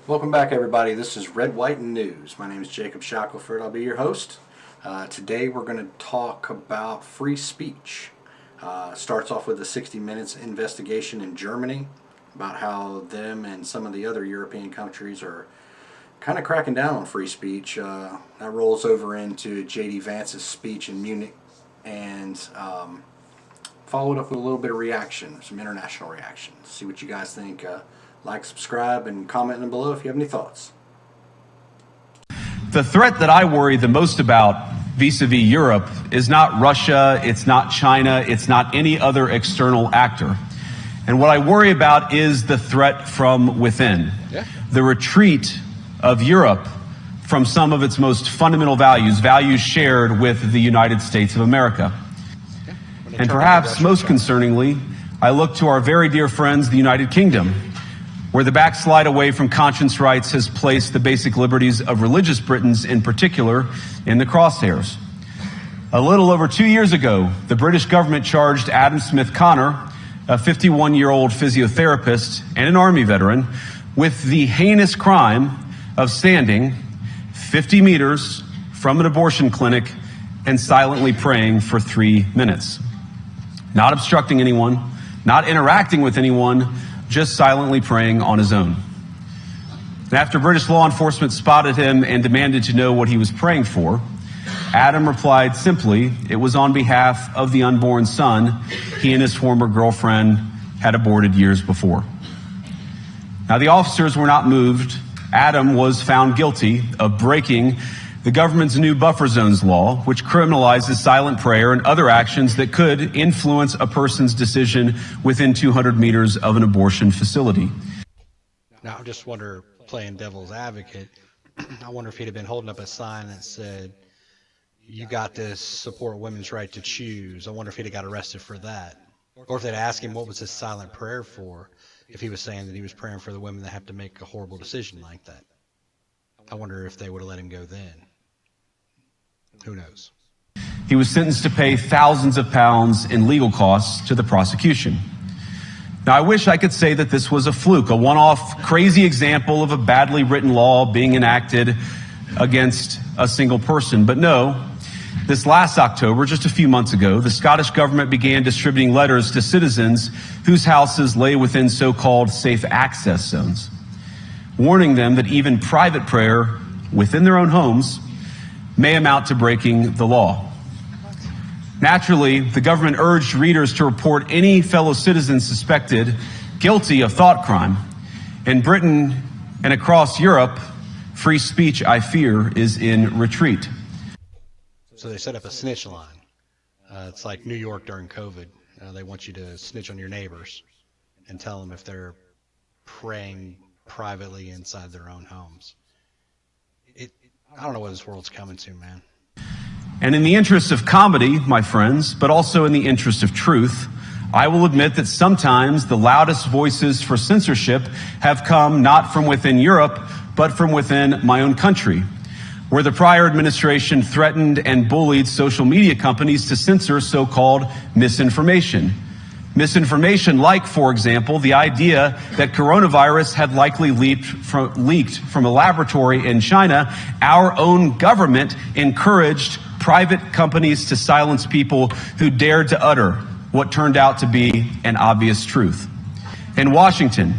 Welcome back, everybody. This is Red, White, and News. My name is Jacob Shackelford. I'll be your host. Today we're going to talk about free speech. Starts off with a 60 Minutes investigation in Germany about how them and some of the other European countries are kind of cracking down on free speech. That rolls over into J.D. Vance's speech in Munich and followed up with a little bit of reaction, some international reaction. See what you guys think. Like, subscribe, and comment them below if you have any thoughts. The threat that I worry the most about vis-a-vis Europe is not Russia, it's not China, it's not any other external actor. And what I worry about is the threat from within. The retreat of Europe from some of its most fundamental values, values shared with the United States of America. And perhaps most concerningly, I look to our very dear friends, the United Kingdom, where the backslide away from conscience rights has placed the basic liberties of religious Britons in particular in the crosshairs. A little over 2 years ago, the British government charged Adam Smith Connor, a 51-year-old physiotherapist and an Army veteran, with the heinous crime of standing 50 meters from an abortion clinic and silently praying for 3 minutes. Not obstructing anyone, not interacting with anyone, just silently praying on his own. And after British law enforcement spotted him and demanded to know what he was praying for, Adam replied simply, it was on behalf of the unborn son he and his former girlfriend had aborted years before. Now, the officers were not moved. Adam was found guilty of breaking the government's new buffer zones law, which criminalizes silent prayer and other actions that could influence a person's decision within 200 meters of an abortion facility. Now, I just wonder, playing devil's advocate, I wonder if he'd have been holding up a sign that said, "You got this, support women's right to choose." I wonder if he'd have got arrested for that. Or if they'd ask him what was his silent prayer for, if he was saying that he was praying for the women that have to make a horrible decision like that. I wonder if they would have let him go then. Who knows? He was sentenced to pay thousands of pounds in legal costs to the prosecution. Now, I wish I could say that this was a fluke, a one-off crazy example of a badly written law being enacted against a single person. But no, this last October, just a few months ago, the Scottish government began distributing letters to citizens whose houses lay within so-called safe access zones, warning them that even private prayer within their own homes may amount to breaking the law. Naturally, the government urged readers to report any fellow citizens suspected guilty of thought crime. In Britain and across Europe, free speech, I fear, is in retreat. So they set up a snitch line. It's like New York during COVID. They want you to snitch on your neighbors and tell them if they're praying privately inside their own homes. I don't know what this world's coming to, man. And in the interest of comedy, my friends, but also in the interest of truth, I will admit that sometimes the loudest voices for censorship have come not from within Europe, but from within my own country, where the prior administration threatened and bullied social media companies to censor so-called misinformation. Misinformation like, for example, the idea that coronavirus had likely leaked from a laboratory in China. Our own government encouraged private companies to silence people who dared to utter what turned out to be an obvious truth. In Washington,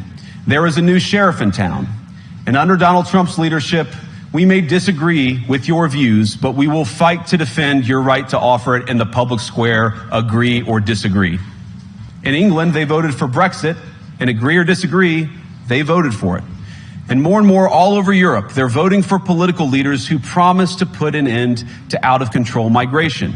there is a new sheriff in town, and under Donald Trump's leadership, we may disagree with your views, but we will fight to defend your right to offer it in the public square, agree or disagree. In England, they voted for Brexit, and agree or disagree, they voted for it. And more all over Europe, they're voting for political leaders who promise to put an end to out-of-control migration.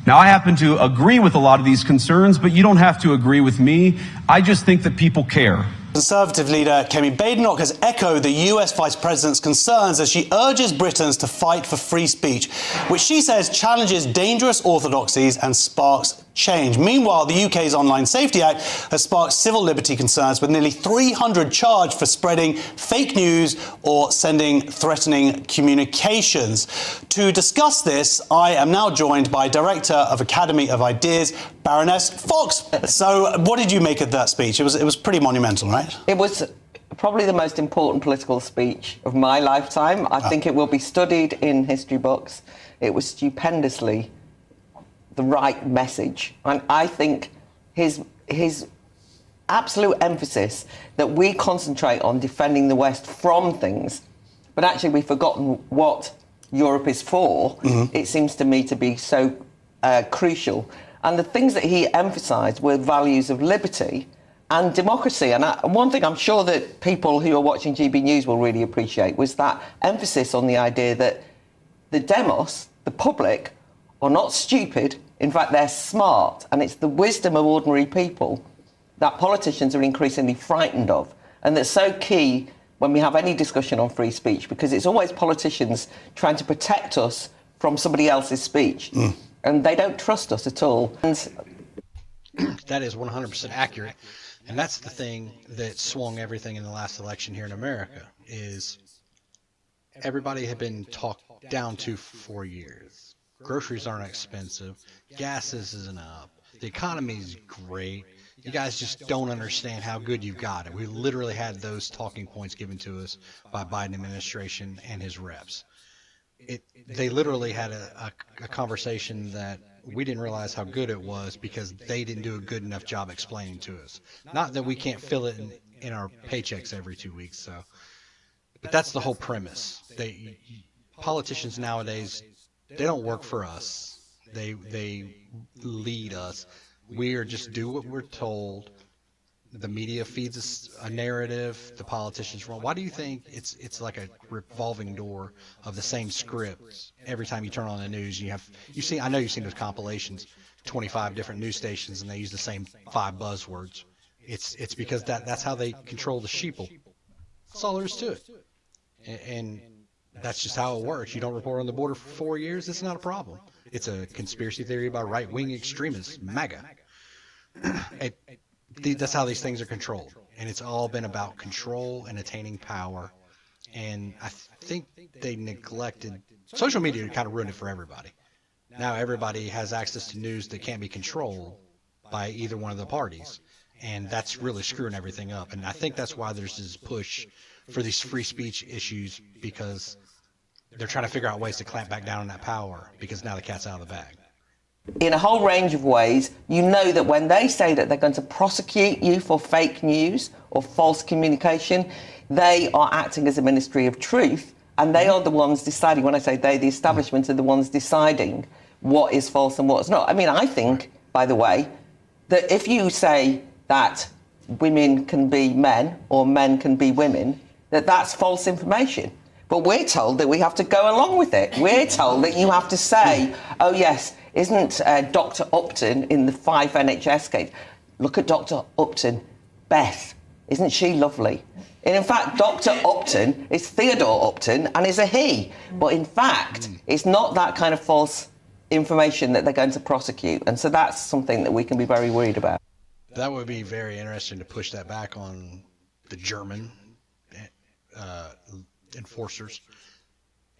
Now, I happen to agree with a lot of these concerns, but you don't have to agree with me. I just think that people care. Conservative leader Kemi Badenoch has echoed the US Vice President's concerns as she urges Britons to fight for free speech, which she says challenges dangerous orthodoxies and sparks change. Meanwhile, the UK's Online Safety Act has sparked civil liberty concerns, with nearly 300 charged for spreading fake news or sending threatening communications. To discuss this, I am now joined by Director of Academy of Ideas, Baroness Fox. So what did you make of that speech? It was pretty monumental, right? It was probably the most important political speech of my lifetime. I think it will be studied in history books. It was stupendously the right message. And I think his absolute emphasis that we concentrate on defending the West from things, but actually we've forgotten what Europe is for, it seems to me to be so crucial. And the things that he emphasised were values of liberty and democracy. And one thing I'm sure that people who are watching GB News will really appreciate was that emphasis on the idea that the demos, the public, are not stupid. In fact, they're smart. And it's the wisdom of ordinary people that politicians are increasingly frightened of. And that's so key when we have any discussion on free speech, because it's always politicians trying to protect us from somebody else's speech. And they don't trust us at all. And that is 100% accurate. And that's the thing that swung everything in the last election here in America, is everybody had been talked down to for years. Groceries aren't expensive. Gas isn't up. The economy's great. You guys just don't understand how good you've got it. We literally had those talking points given to us by Biden administration and his reps. They literally had a conversation that we didn't realize how good it was because they didn't do a good enough job explaining to us. Not that we can't fill it in our paychecks every 2 weeks, but that's the whole premise. Politicians nowadays, they don't work for us. They lead us. We are just do what we're told. The media feeds us a narrative. The politicians run. Why do you think it's like a revolving door of the same script every time you turn on the news? I know you've seen those compilations, 25 different news stations, and they use the same 5 buzzwords. It's because that's how they control the sheeple. That's all there is to it. And that's just how it works. You don't report on the border for 4 years, it's not a problem. It's a conspiracy theory by right-wing extremists, MAGA. That's how these things are controlled. And it's all been about control and attaining power. And I think they neglected... Social media kind of ruined it for everybody. Now everybody has access to news that can't be controlled by either one of the parties. And that's really screwing everything up. And I think that's why there's this push for these free speech issues, because they're trying to figure out ways to clamp back down on that power, because now the cat's out of the bag. in a whole range of ways, you know that when they say that they're going to prosecute you for fake news or false communication, they are acting as a ministry of truth, and they are the ones deciding. When I say they, the establishment are the ones deciding what is false and what's not. I mean, I think, by the way, that if you say that women can be men or men can be women, that's false information. But we're told that we have to go along with it. We're told that you have to say, oh yes, isn't Dr. Upton in the 5 NHS case? Look at Dr. Upton, Beth, isn't she lovely? And in fact, Dr. Upton is Theodore Upton and is a he. But in fact, it's not that kind of false information that they're going to prosecute. And so that's something that we can be very worried about. That would be very interesting to push that back on the German enforcers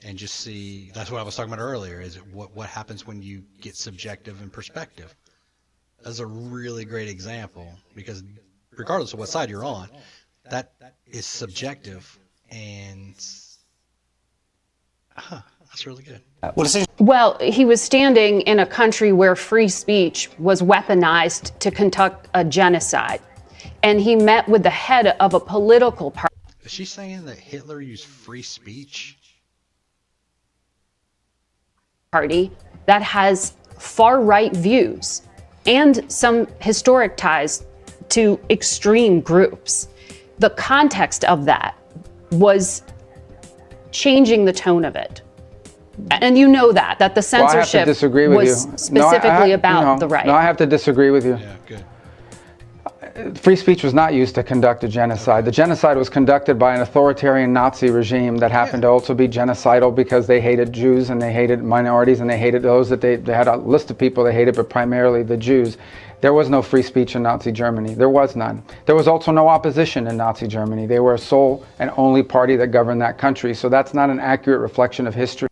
and just see. That's what I was talking about earlier, is what happens when you get subjective and perspective. That's a really great example, because regardless of what side you're on, that is subjective, and that's really good. Well, he was standing in a country where free speech was weaponized to conduct a genocide, and he met with the head of a political party. Is she saying that Hitler used free speech? Party that has far-right views and some historic ties to extreme groups. The context of that was changing the tone of it. And you know that the censorship was specifically about the right. No, I have to disagree with you. Yeah, good. Free speech was not used to conduct a genocide. The genocide was conducted by an authoritarian Nazi regime that happened to also be genocidal because they hated Jews and they hated minorities and they hated those that they had a list of people they hated, but primarily the Jews. There was no free speech in Nazi Germany. There was none. There was also no opposition in Nazi Germany. They were a sole and only party that governed that country. So that's not an accurate reflection of history.